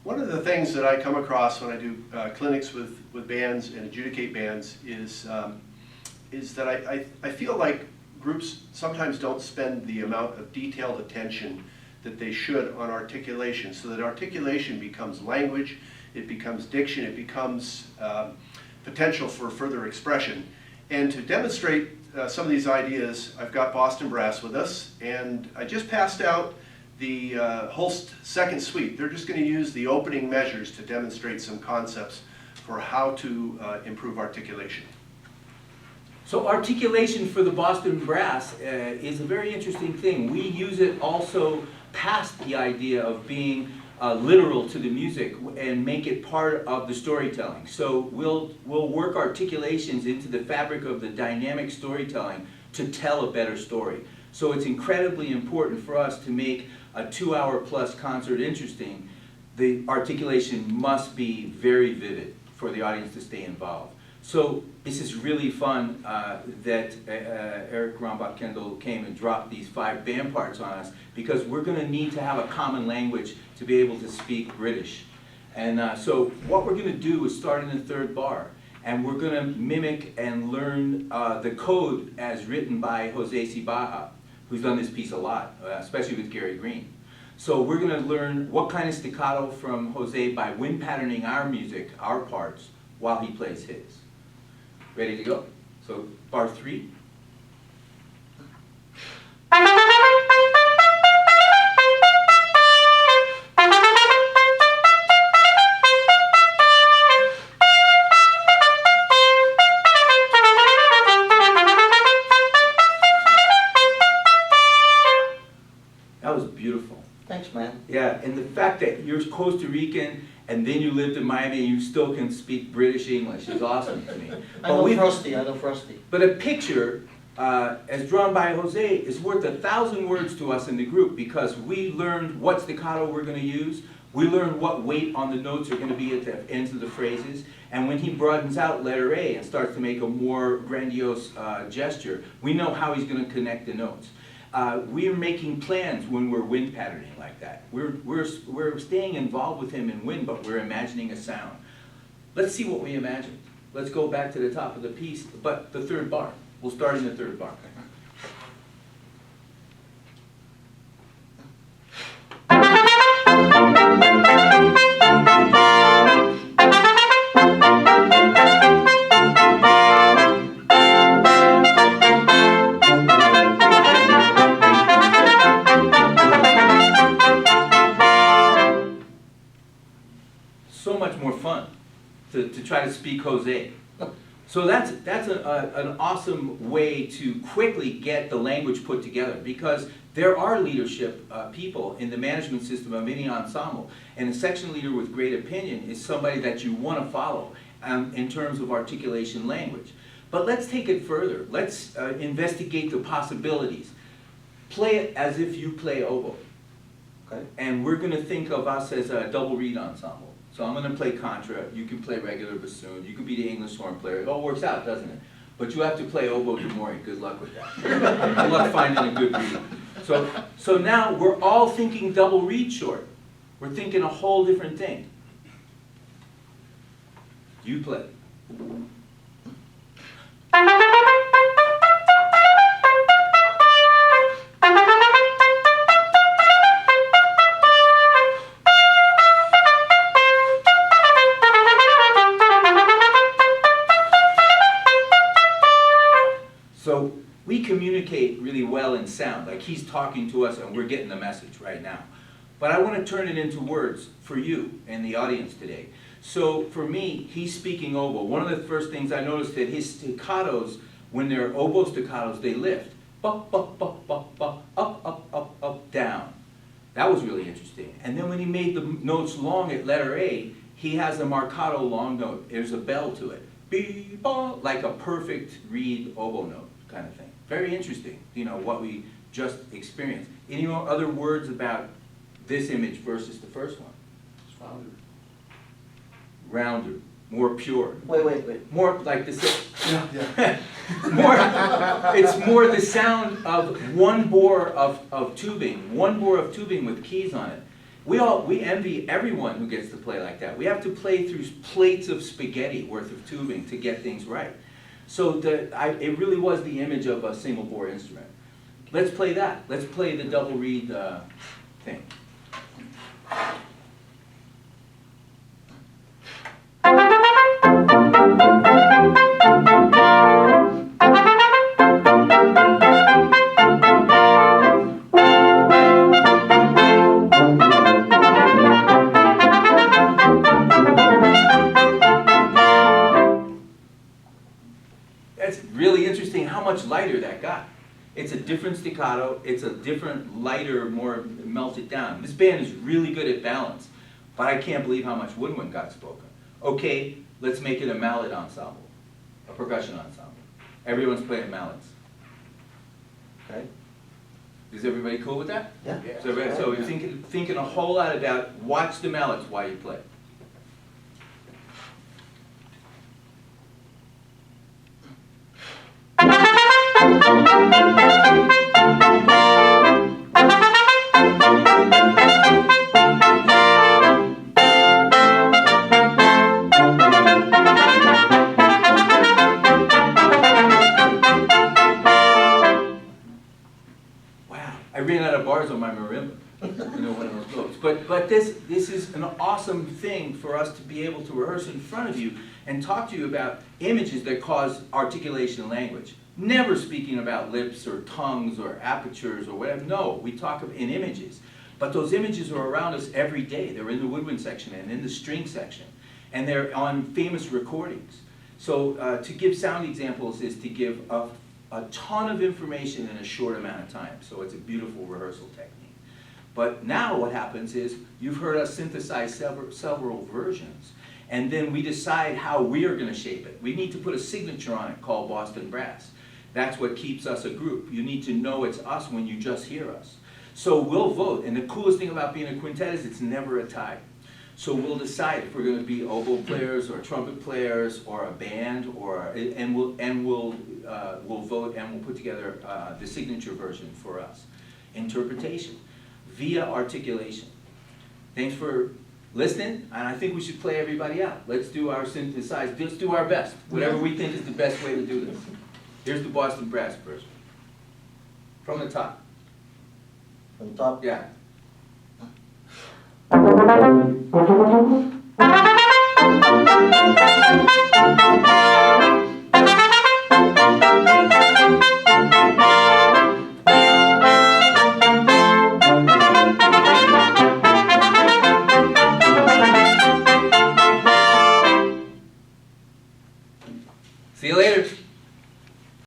One of the things that I come across when I do clinics with bands and adjudicate bands is that I feel like groups sometimes don't spend the amount of detailed attention that they should on articulation, so that articulation becomes language, it becomes diction, it becomes potential for further expression. And to demonstrate some of these ideas, I've got Boston Brass with us, and I just passed out the Holst second suite. They're just going to use the opening measures to demonstrate some concepts for how to improve articulation. So articulation for the Boston Brass is a very interesting thing. We use it also past the idea of being literal to the music and make it part of the storytelling. So we'll work articulations into the fabric of the dynamic storytelling to tell a better story. So it's incredibly important for us to make a 2-hour plus concert interesting. The articulation must be very vivid for the audience to stay involved. So this is really fun that Eric Rombach-Kendall came and dropped these 5 band parts on us, because we're going to need to have a common language to be able to speak British. And so what we're going to do is start in the 3rd bar, and we're going to mimic and learn the code as written by Jose Cibaja, who's done this piece a lot, especially with Gary Green. So we're going to learn what kind of staccato from Jose by wind patterning our music, our parts, while he plays his. Ready to go? So bar 3. That was beautiful. Thanks, man. Yeah, and the fact that you're Costa Rican and then you lived in Miami and you still can speak British English is awesome to me. I know Frosty, I know Frosty. But a picture, as drawn by Jose, is worth 1,000 words to us in the group, because we learned what staccato we're going to use, we learned what weight on the notes are going to be at the ends of the phrases, and when he broadens out letter A and starts to make a more grandiose gesture, we know how he's going to connect the notes. We're making plans when we're wind patterning like that. We're staying involved with him in wind, but we're imagining a sound. Let's see what we imagined. Let's go back to the top of the piece, but the 3rd bar. We'll start in the 3rd bar. So much more fun to try to speak Jose. So that's an awesome way to quickly get the language put together, because there are leadership people in the management system of any ensemble, and a section leader with great opinion is somebody that you want to follow in terms of articulation language. But let's take it further. Let's investigate the possibilities. Play it as if you play oboe. Okay? And we're going to think of us as a double reed ensemble. So I'm going to play contra, you can play regular bassoon, you can be the English horn player. It all works out, doesn't it? But you have to play oboe d'amore. Good luck with that. Good luck finding a good reed. So now we're all thinking double reed short. We're thinking a whole different thing. You play. So we communicate really well in sound, like he's talking to us and we're getting the message right now. But I want to turn it into words for you and the audience today. So for me, he's speaking oboe. One of the first things I noticed that his staccatos, when they're oboe staccatos, they lift. Up, up, up, up, up, up, up, up, up, down. That was really interesting. And then when he made the notes long at letter A, he has a marcato long note. There's a bell to it. Beep, like a perfect reed oboe note kind of thing. Very interesting, you know, what we just experienced. Any other words about this image versus the first one? It's rounder. Rounder, more pure. Wait. More like the Yeah. it's more the sound of one bore of tubing with keys on it. We envy everyone who gets to play like that. We have to play through plates of spaghetti worth of tubing to get things right. So it really was the image of a single bore instrument. Let's play that. Let's play the double reed thing. That's really interesting how much lighter that got. It's a different staccato, it's a different, lighter, more melted down. This band is really good at balance, but I can't believe how much woodwind got spoken. Okay, let's make it a mallet ensemble, a percussion ensemble. Everyone's playing mallets. Okay. Is everybody cool with that? Yeah. So you're thinking a whole lot about, watch the mallets while you play. I ran out of bars on my marimba, one of those goes. But this is an awesome thing for us to be able to rehearse in front of you and talk to you about images that cause articulation in language. Never speaking about lips or tongues or apertures or whatever. No, we talk in images. But those images are around us every day. They're in the woodwind section and in the string section. And they're on famous recordings. So to give sound examples is to give a ton of information in a short amount of time. So it's a beautiful rehearsal technique. But now what happens is you've heard us synthesize several versions, and then we decide how we are going to shape it. We need to put a signature on it called Boston Brass. That's what keeps us a group. You need to know it's us when you just hear us. So we'll vote, and the coolest thing about being a quintet is it's never a tie. So we'll decide if we're going to be oboe players or trumpet players or a band, and we'll vote and we'll put together the signature version for us. Interpretation via articulation. Thanks for listening, and I think we should play everybody out. Let's do our synthesized. Let's do our best. Whatever we think is the best way to do this. Here's the Boston Brass version. From the top. From the top? Yeah. See you later.